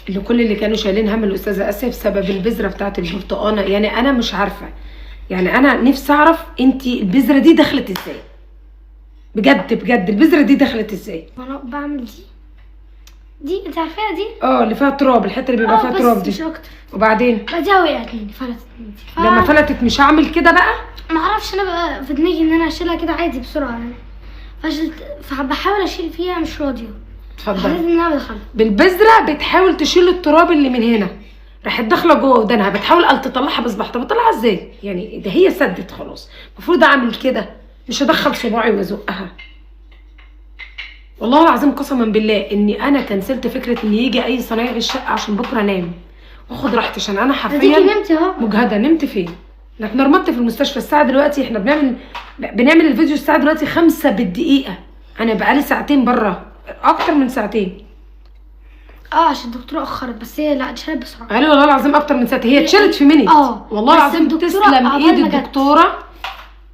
اللي كل اللي كانوا شايلين هم الاستاذه اسيا بسبب البذره بتاعت البرتقانه. يعني انا مش عارفه، يعني انا نفسي اعرف انت البذره دي دخلت ازاي بجد بجد. البذره دي دخلت ازاي؟ وانا بعمل دي انت عارفاها دي؟ اللي فيها تراب، الحته اللي بيبقى فيها تراب دي. مش اكتر. وبعدين بعدها وقعت مني، فلتت مني. لما فلتت مش هعمل كده بقى. ما اعرفش، انا بقى في دماغي ان انا اشيلها كده عادي بسرعه يعني. فشلت، فبحاول اشيل فيها مش راضيه. اتفضل. حسيت ان انا بدخل بالبذره بتحاول تشيل التراب اللي من هنا، راحت داخله جوه ودانها، بتحاول تطلعها بصباح. طب اطلعها ازاي يعني؟ ده هي سدت خلاص. المفروض اعمل كده، مش هدخل صباعي وازقها. والله العظيم قسما بالله اني انا كنسلت فكره ان يجي اي صنايعي للشقه عشان بكره انام واخد راحتي، عشان انا حرفيا نمت اهو مجهده. نمت فين؟ انا اتمرمطت في المستشفى. الساعه دلوقتي احنا بنعمل الفيديو الساعه دلوقتي 5 بالدقيقه، انا بقالي ساعتين بره، اكتر من ساعتين. عشان الدكتوره اخرت، بس هي لا اتشالت بسرعه. قالي والله العظيم اكتر من ساعتين، هي اتشالت في منت. والله العظيم تسلم ايد الدكتوره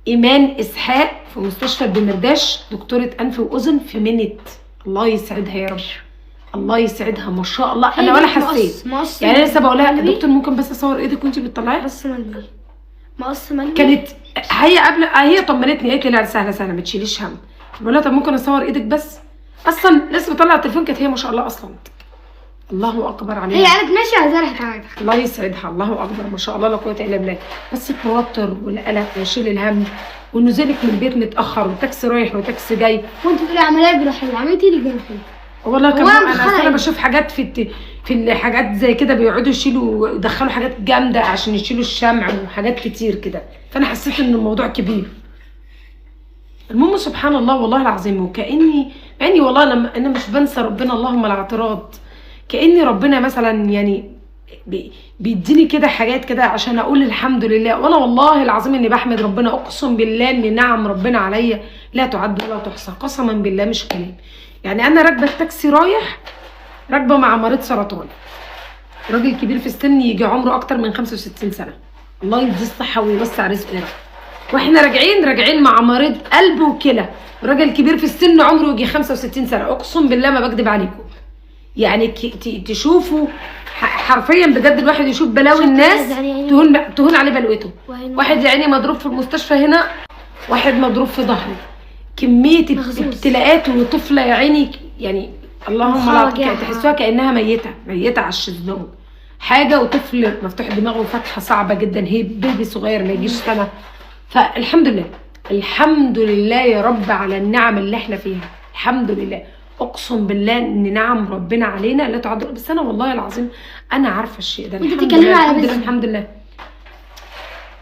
ايمان اسحاق في مستشفى الدمرداش، دكتوره انف واذن في منت. الله يسعدها يا رب، الله يسعدها ما شاء الله. انا ولا حسيت يعني. انا لسه بقول لها دكتور ممكن بس اصور ايدك وانت بتطلعي؟ مقص ملوي. كانت هي قبل هي طمنتني، قالت لي لا سهله سهله ما تشيليش هم. بقول لها طب ممكن اصور ايدك بس؟ اصلا لسه بطلع التليفون كانت هي ما شاء الله اصلا. الله اكبر عليها. هي قالت ماشي على زرعك. الله يسعدها، الله اكبر ما شاء الله لا قوه الا بالله. بس التوتر والقلق وشيل الهم ونزولك من البيت متاخر وتاكسي رايح وتاكسي جاي، وانت بتقولي عمليه جراحيه، عملتي لي جراحيه والله كمان. انا بشوف حاجات في الحاجات زي كده بيقعدوا يشيلوا يدخلوا حاجات جامده عشان يشيلوا الشمع وحاجات كتير كده، فانا حسيت ان الموضوع كبير. المهم سبحان الله والله العظيم، وكاني يعني والله انا مش بنسى ربنا، اللهم الاعتراض. كاني ربنا مثلا يعني بيديني كده حاجات كده عشان اقول الحمد لله. وانا والله العظيم اني بحمد ربنا، اقسم بالله ان نعم ربنا عليا لا تعد ولا تحصى، قسما بالله مش كلام. يعني انا راكبه التاكسي رايح، راكبه مع مريض سرطان، راجل كبير في السن يجي عمره اكتر من 65 سنه، الله يديه الصحه ويوسع رزقنا. واحنا راجعين مع مريض قلب وكلى، راجل كبير في السن عمره يجي 65 سنه، اقسم بالله ما بكذب عليكم. يعني تشوفوا حرفيا بجد، الواحد يشوف بلاوي الناس تهون عليه بلوته. واحد يعني مضروب في المستشفى هنا، واحد مضروب في ظهره، كميه ابتلاءات، وطفله يا عيني يعني اللهم لا تحسوها كانها ميته على الشيزلون حاجه، وطفل مفتوح دماغه فتحه صعبه جدا، هي بيبي صغير ما يجيش سنه. فالحمد لله الحمد لله يا رب على النعم اللي احنا فيها، الحمد لله. اقسم بالله ان نعم ربنا علينا لا تعد. بس انا والله العظيم انا عارفه الشيء ده، الحمد لله الحمد لله.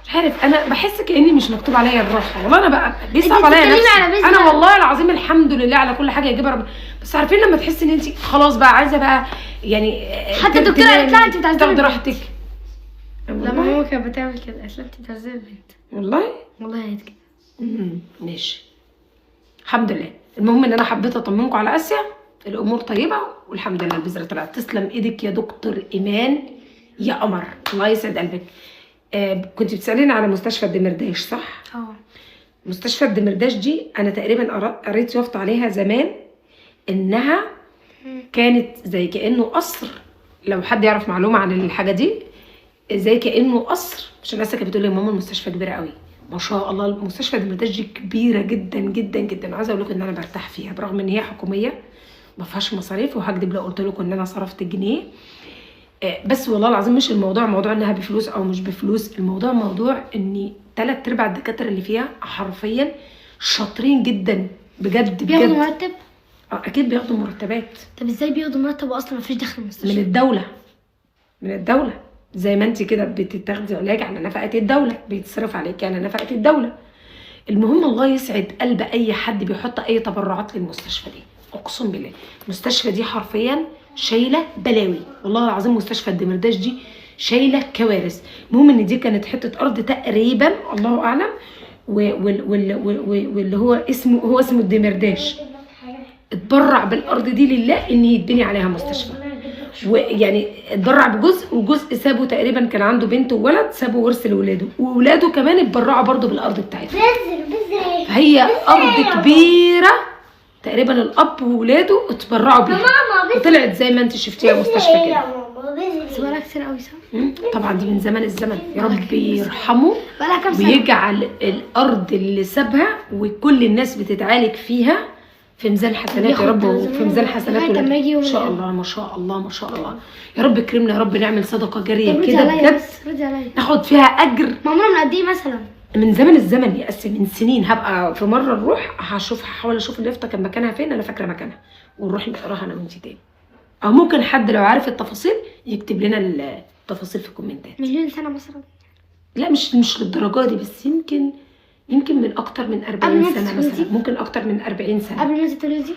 مش عارف، انا بحس كاني مش مكتوب عليا الراحه، والله انا بقى بيصعب عليا نفسي. انا والله العظيم الحمد لله على كل حاجه يجيبها ربنا. بس عارفين لما تحسي ان انت خلاص بقى عايزه بقى يعني حتى الدكتوره قالت لها انت بتعذبي راحتك. لا ماما كانت بتعمل كده، قالت لها انت بتعذبي البنت. والله قالت كده. ماشي الحمد لله. المهم ان انا حبيت اطمنكم على اسيا، الامور طيبه والحمد لله. البذره طلعت. تسلم ايدك يا دكتور ايمان يا قمر، الله يسعد قلبك. كنت بتساليني على مستشفى الدمرداش صح؟ مستشفى الدمرداش دي انا تقريبا قريت يافطه عليها زمان انها كانت زي كانه قصر. لو حد يعرف معلومه عن الحاجه دي، زي كانه قصر. عشان الناس كانت بتقول لي ماما المستشفى كبيره قوي، ما شاء الله المستشفى الدمرداش دي كبيره جدا جدا جدا. عايزه اقول لكم ان انا برتاح فيها برغم ان هي حكوميه ما فيهاش مصاريف، وهكدب لو قلت لكم ان انا صرفت جنيه. بس والله العظيم مش الموضوع موضوع انها بفلوس او مش بفلوس، الموضوع موضوع ان 3/4 الدكاتره اللي فيها حرفيا شاطرين جدا بجد بجد. بياخدوا مرتب؟ اكيد بياخدوا مرتبات. طب ازاي بياخدوا مرتب واصلا ما فيش دخل المستشفى؟ من الدوله زي ما انت كده بتتاخدي علاج على نفقه الدوله، بيتصرف عليكي على نفقه الدوله. المهم الله يسعد قلب اي حد بيحط اي تبرعات للمستشفى دي. اقسم بالله المستشفى دي حرفيا شايله بلاوي، والله العظيم مستشفى الدمرداش دي شايله كوارث. المهم ان دي كانت حته ارض تقريبا الله اعلم، واللي هو اسمه الدمرداش اتبرع بالارض دي لله ان يتبني عليها مستشفى. ويعني اتبرع بجزء، وجزء سابه تقريبا كان عنده بنت وولد سابه ورث لاولاده، واولاده كمان اتبرعوا برضه بالارض بتاعتهم. فهي ارض كبيره تقريبا الاب وولاده اتبرعوا بيها. ماما وطلعت زي ما انت شفتيها مستشفى كده. بس بقالها كتير قوي صح؟ طبعا دي من زمن الزمن، يا رب يرحمه بقالها كام سنة؟ ويجعل الارض اللي سابها وكل الناس بتتعالج فيها في ميزان حسنات يا رب، وفي ميزان حسنات ان شاء الله. ما شاء الله ما شاء الله، يا رب كرمنا يا رب، نعمل صدقه جاريه كده بجد ناخد فيها اجر. ماما من قد ايه مثلا؟ من زمن الزمن يا اسي، من سنين. هبقى في مره نروح هحاول اشوف اليافطه كان مكانها فين، انا فاكره مكانها، ونروح نقراها انا وانتي تاني. او ممكن حد لو عارف التفاصيل يكتب لنا التفاصيل في الكومنتات. مليون سنه مثلا؟ لا مش للدرجه دي، بس يمكن من اكتر من 40 سنه مثلا، ممكن اكتر من 40 سنه قبل ما تتولدي.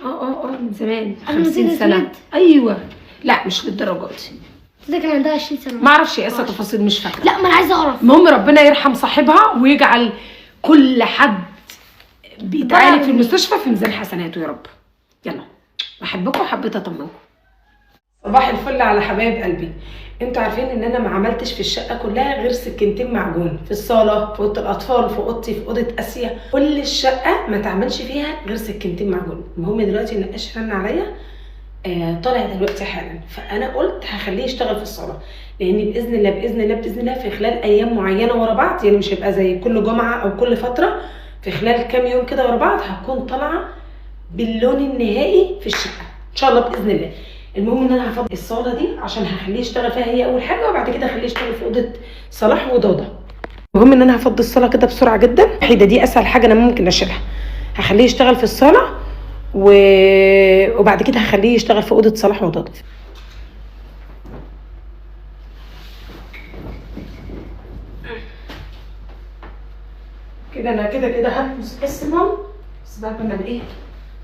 من زمان 50 سنه. ايوه لا مش للدرجه دي. ده كان عندها 20 سنه. ما اعرفش يا اسا تفاصيل، مش فاكره. لا ما انا عايزه اعرف. المهم ربنا يرحم صاحبها ويجعل كل حد بيتعالج في المستشفى في ميزان حسناته يا رب. يلا بحبكم وحبيت اطمنكم. صباح الفل على حبايب قلبي. انتوا عارفين ان انا ما عملتش في الشقه كلها غير سكينتين معجون، في الصاله، في اوضه الاطفال، في اوضتي، في اوضه اسيا، كل الشقه ما تعملش فيها غير سكينتين معجون. المهم دلوقتي النقاش رن عليا طالع دلوقتي حالا، فانا قلت هخليه يشتغل في الصاله، لان باذن الله باذن الله باذن الله في خلال ايام معينه ورا بعض، يعني مش هيبقى زي كل جمعه او كل فتره، في خلال كام يوم كده ورا بعض هكون طالعه باللون النهائي في الشقه ان شاء الله باذن الله. المهم ان انا هفضي الصاله دي عشان هخليه يشتغل فيها هي اول حاجه، وبعد كده هخليه يشتغل في اوضه صلاح وضوضه. المهم ان انا هفضي الصاله كده بسرعه جدا، الوحيده دي اسهل حاجه انا ممكن اشيلها. هخليه يشتغل في الصاله وبعد كده هخليه يشتغل في اوضه صلاح وضوضه. كده انا كده هلبس السمام، بس بقى كنا بايه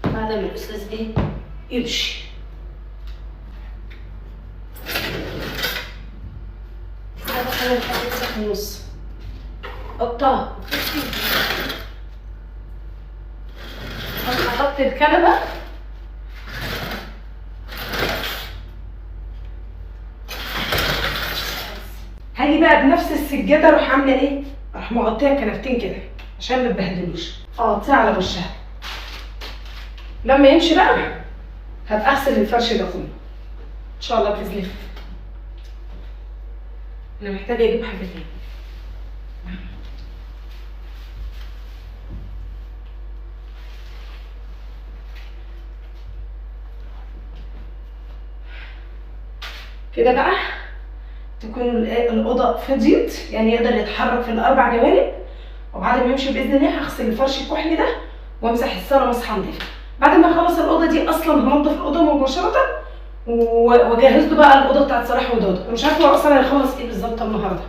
بعد ما الاستاذ ايه يمشي. في النص قطها، احط الكنبه هاجي بقى بنفس السجاده اروح عامله ايه، اروح مغطيه الكنبتين كده عشان ما تبهدلوش، اغطيها على وشها. لما يمشي بقى هبقى اغسل الفرش ده كله ان شاء الله باذن الله. انا محتاجه اجيب حاجه تاني. كده بقى تكون الاوضه فضيت، يعني يقدر يتحرك في الاربع جوانب. وبعد ما يمشي باذن الله هغسل الفرش الكحلي ده وامسح الصاله مسحه نضيفه. بعد ما اخلص الاوضه دي اصلا هنضف الاوضه مباشره واجهز له بقى الاوضه بتاعت صلاح وضوضه. انا مش عارفه هو اصلا هيخلص ايه بالظبط النهارده.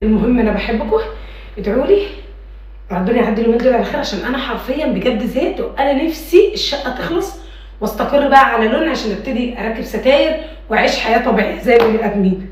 المهم انا بحبكم، ادعوا لي ربنا يعدي اليومين دول على خير، عشان انا حرفيا بجد زهقت، وانا نفسي الشقه تخلص واستقر بقى على لون عشان ابتدي اركب ستاير واعيش حياه طبيعيه زي البني ادمين.